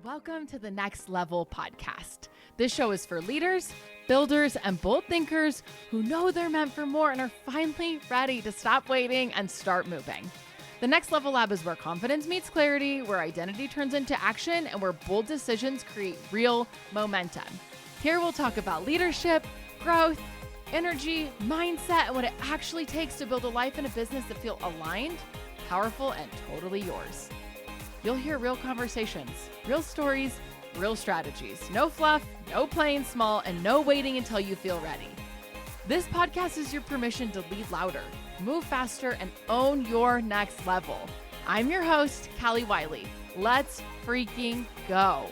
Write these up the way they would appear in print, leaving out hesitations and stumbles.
Welcome to the Next Level podcast. This show is for leaders, builders, and bold thinkers who know they're meant for more and are finally ready to stop waiting and start moving. The Next Level Lab is where confidence meets clarity, where identity turns into action, and where bold decisions create real momentum. Here we'll talk about leadership, growth, energy, mindset, and what it actually takes to build a life and a business that feel aligned, powerful, and totally yours. You'll hear real conversations, real stories, real strategies. No fluff, no playing small, and no waiting until you feel ready. This podcast is your permission to lead louder, move faster, and own your next level. I'm your host, Callie Wiley. Let's freaking go.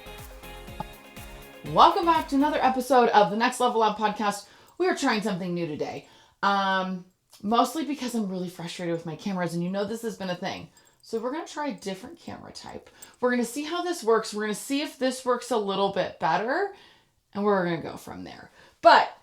Welcome back to another episode of the Next Level Lab podcast. We are trying something new today. Mostly because I'm really frustrated with my cameras, and you know this has been a thing. So we're going to try a different camera type. We're going to see how this works. We're going to see if this works a little bit better, and we're going to go from there. But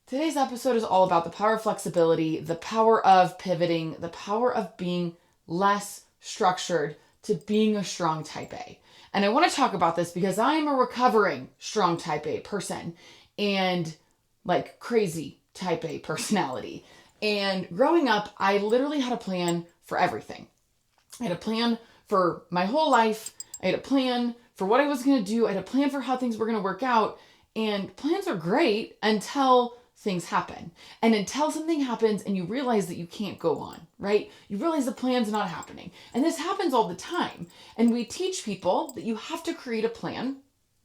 today's episode is all about the power of flexibility, the power of pivoting, the power of being less structured to being a strong type A. And I want to talk about this because I am a recovering strong type A person and like crazy type A personality. And growing up, I literally had a plan for everything. I had a plan for my whole life. I had a plan for what I was going to do. I had a plan for how things were going to work out. And plans are great until things happen. And until something happens and you realize that you can't go on, right? You realize the plan's not happening. And this happens all the time. And we teach people that you have to create a plan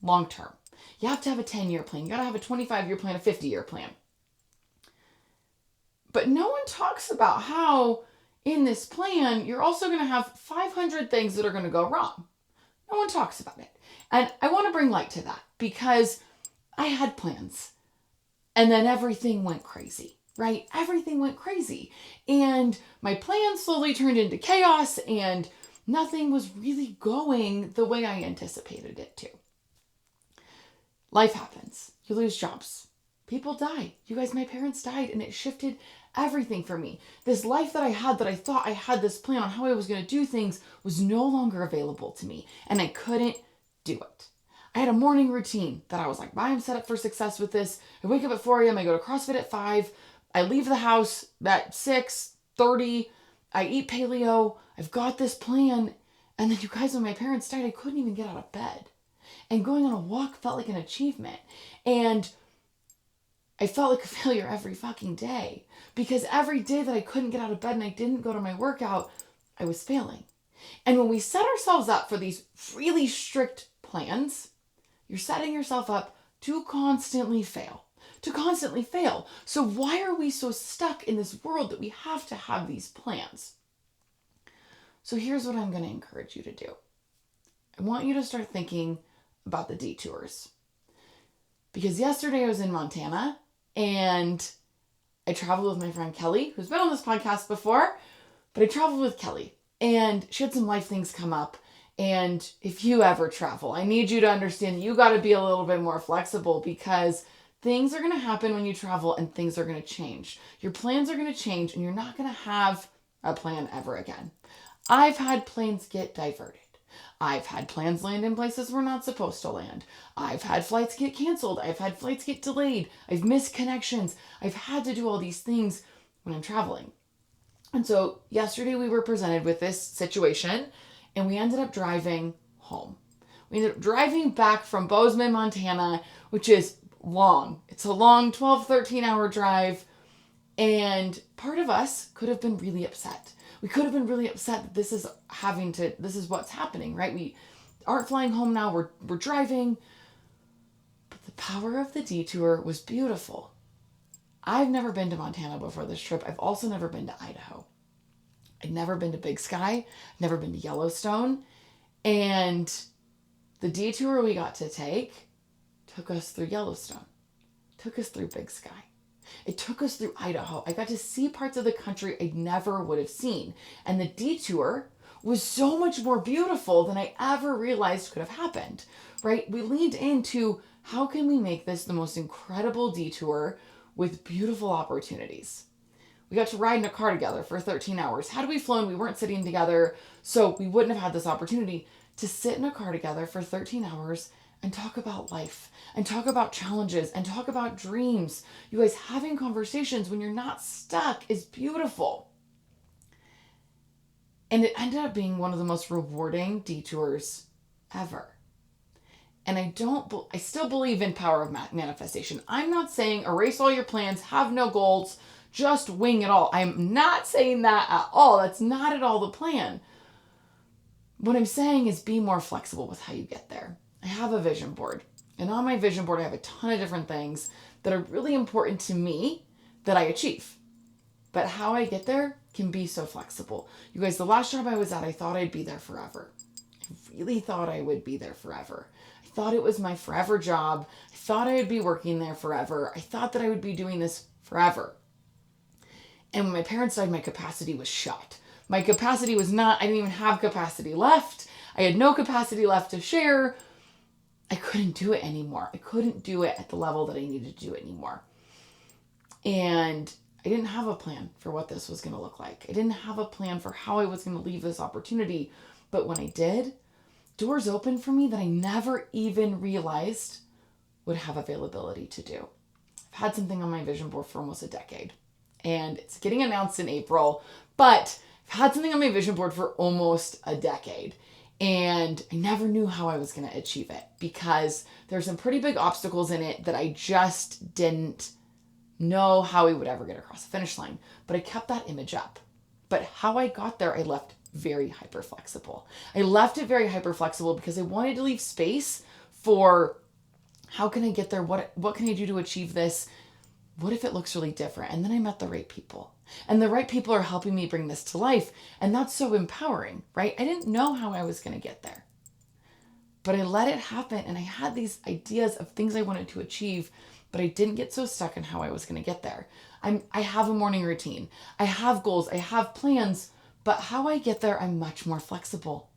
long term. You have to have a 10-year plan. You got to have a 25-year plan, a 50-year plan. But no one talks about how in this plan, you're also going to have 500 things that are going to go wrong. No one talks about it. And I want to bring light to that because I had plans and then everything went crazy, right? Everything went crazy. And my plan slowly turned into chaos and nothing was really going the way I anticipated it to. Life happens. You lose jobs. People die. You guys, my parents died and it shifted everything for me. This life that I had, that I thought I had this plan on how I was going to do things, was no longer available to me and I couldn't do it. I had a morning routine that I was like, I'm set up for success with this. I wake up at 4 a.m. I go to CrossFit at 5. I leave the house at 6:30. I eat paleo. I've got this plan. And then you guys, when my parents died, I couldn't even get out of bed. And going on a walk felt like an achievement. And I felt like a failure every fucking day because every day that I couldn't get out of bed and I didn't go to my workout, I was failing. And when we set ourselves up for these really strict plans, you're setting yourself up to constantly fail. So why are we so stuck in this world that we have to have these plans? So here's what I'm going to encourage you to do. I want you to start thinking about the detours. Because yesterday I was in Montana and I traveled with my friend Kelly, who's been on this podcast before, but I traveled with Kelly and she had some life things come up. And if you ever travel, I need you to understand you got to be a little bit more flexible because things are going to happen when you travel and things are going to change. Your plans are going to change and you're not going to have a plan ever again. I've had plans get diverted. I've had plans land in places we're not supposed to land. I've had flights get canceled. I've had flights get delayed. I've missed connections. I've had to do all these things when I'm traveling. And so yesterday we were presented with this situation and we ended up driving home. We ended up driving back from Bozeman, Montana, which is long. It's a long 12, 13-hour drive. And part of us could have been really upset. We could have been really upset that this is what's happening, right? We aren't flying home now, we're driving. But the power of the detour was beautiful. I've never been to Montana before this trip. I've also never been to Idaho. I'd never been to Big Sky, never been to Yellowstone. And the detour we got to take took us through Yellowstone, took us through Big Sky. It took us through Idaho. I got to see parts of the country I never would have seen. And the detour was so much more beautiful than I ever realized could have happened, right? We leaned into how can we make this the most incredible detour with beautiful opportunities. We got to ride in a car together for 13 hours. Had we flown, we weren't sitting together, so we wouldn't have had this opportunity. to sit in a car together for 13 hours and talk about life and talk about challenges and talk about dreams. You guys, having conversations when you're not stuck is beautiful. And it ended up being one of the most rewarding detours ever. And I still believe in power of manifestation. I'm not saying erase all your plans, have no goals, just wing it all. I'm not saying that at all. That's not at all the plan. What I'm saying is be more flexible with how you get there. I have a vision board. And on my vision board, I have a ton of different things that are really important to me that I achieve. But how I get there can be so flexible. You guys, the last job I was at, I thought I'd be there forever. I really thought I would be there forever. I thought it was my forever job. I thought I would be working there forever. I thought that I would be doing this forever. And when my parents died, my capacity was shot. My capacity was not, I didn't even have capacity left. I had no capacity left to share. I couldn't do it anymore. I couldn't do it at the level that I needed to do it anymore. And I didn't have a plan for what this was going to look like. I didn't have a plan for how I was going to leave this opportunity. But when I did, doors opened for me that I never even realized would have availability to do. I've had something on my vision board for almost a decade. And it's getting announced in April. But I've had something on my vision board for almost a decade. And I never knew how I was going to achieve it because there's some pretty big obstacles in it that I just didn't know how we would ever get across the finish line. But I kept that image up. But how I got there, I left very hyper flexible. I left it very hyper flexible because I wanted to leave space for how can I get there? What can I do to achieve this? What if it looks really different? And then I met the right people. And the right people are helping me bring this to life. And that's so empowering, right? I didn't know how I was going to get there. But I let it happen. And I had these ideas of things I wanted to achieve. But I didn't get so stuck in how I was going to get there. I have a morning routine. I have goals. I have plans. But how I get there, I'm much more flexible.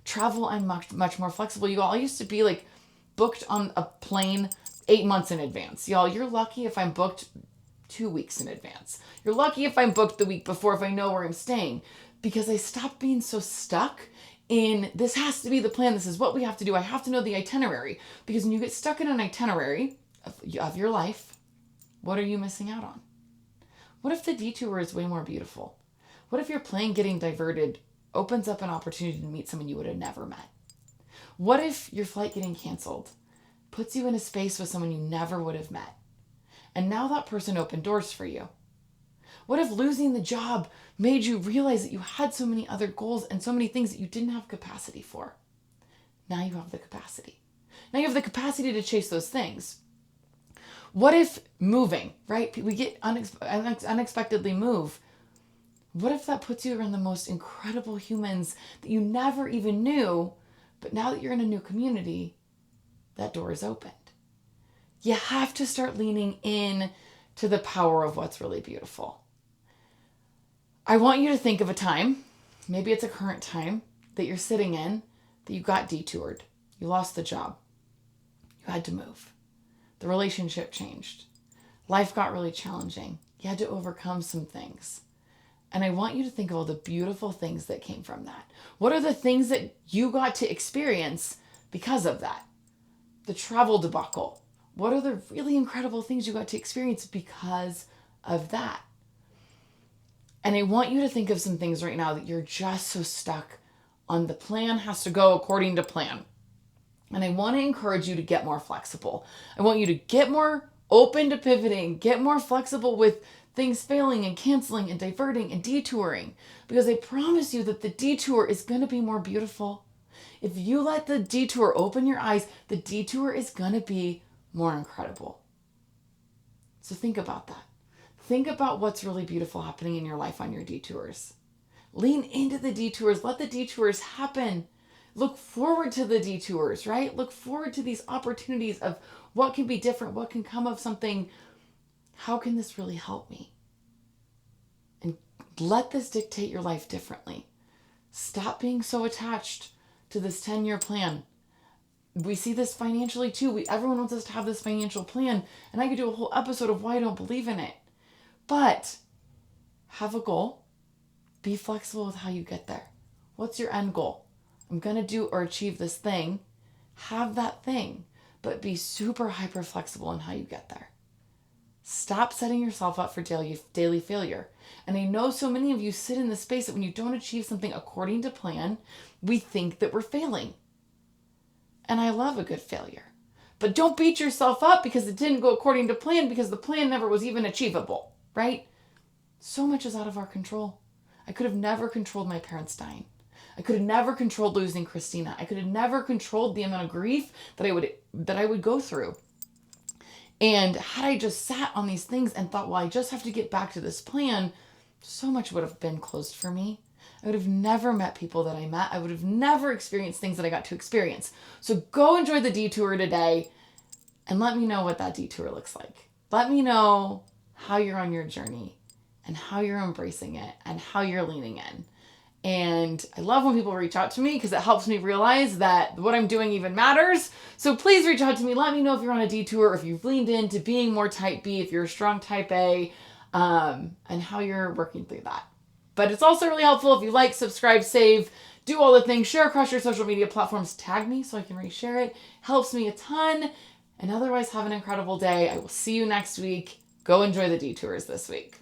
Travel, I'm much more flexible. You all, I used to be like booked on a plane 8 months in advance. Y'all, you're lucky if I'm booked 2 weeks in advance. You're lucky if I'm booked the week before if I know where I'm staying. Because I stopped being so stuck in this has to be the plan. This is what we have to do. I have to know the itinerary. Because when you get stuck in an itinerary of your life, what are you missing out on? What if the detour is way more beautiful? What if your plane getting diverted opens up an opportunity to meet someone you would have never met? What if your flight getting canceled puts you in a space with someone you never would have met? And now that person opened doors for you. What if losing the job made you realize that you had so many other goals and so many things that you didn't have capacity for? Now you have the capacity. Now you have the capacity to chase those things. What if moving, right? We get unexpectedly move. What if that puts you around the most incredible humans that you never even knew, but now that you're in a new community, that door is opened. You have to start leaning in to the power of what's really beautiful. I want you to think of a time, maybe it's a current time, that you're sitting in, that you got detoured. You lost the job. You had to move. The relationship changed. Life got really challenging. You had to overcome some things. And I want you to think of all the beautiful things that came from that. What are the things that you got to experience because of that? The travel debacle. What are the really incredible things you got to experience because of that? And I want you to think of some things right now that you're just so stuck on the plan has to go according to plan. And I want to encourage you to get more flexible. I want you to get more open to pivoting, get more flexible with things failing and canceling and diverting and detouring. Because I promise you that the detour is going to be more beautiful. If you let the detour open your eyes, the detour is going to be more incredible. So think about that. Think about what's really beautiful happening in your life on your detours. Lean into the detours. Let the detours happen. Look forward to the detours, right? Look forward to these opportunities of what can be different, what can come of something. How can this really help me? And let this dictate your life differently. Stop being so attached to this 10-year plan. We see this financially too. Everyone wants us to have this financial plan. And I could do a whole episode of why I don't believe in it. But have a goal. Be flexible with how you get there. What's your end goal? I'm going to do or achieve this thing. Have that thing, but be super hyper flexible in how you get there. Stop setting yourself up for daily failure. And I know so many of you sit in the space that when you don't achieve something according to plan, we think that we're failing. And I love a good failure. But don't beat yourself up because it didn't go according to plan, because the plan never was even achievable, right? So much is out of our control. I could have never controlled my parents dying. I could have never controlled losing Christina. I could have never controlled the amount of grief that I would go through. And had I just sat on these things and thought, well, I just have to get back to this plan, so much would have been closed for me. I would have never met people that I met. I would have never experienced things that I got to experience. So go enjoy the detour today and let me know what that detour looks like. Let me know how you're on your journey and how you're embracing it and how you're leaning in. And I love when people reach out to me because it helps me realize that what I'm doing even matters. So please reach out to me. Let me know if you're on a detour, or if you've leaned into being more type B, if you're a strong type A, and how you're working through that. But it's also really helpful if you like, subscribe, save, do all the things, share across your social media platforms, tag me so I can reshare it. Helps me a ton. And otherwise, have an incredible day. I will see you next week. Go enjoy the detours this week.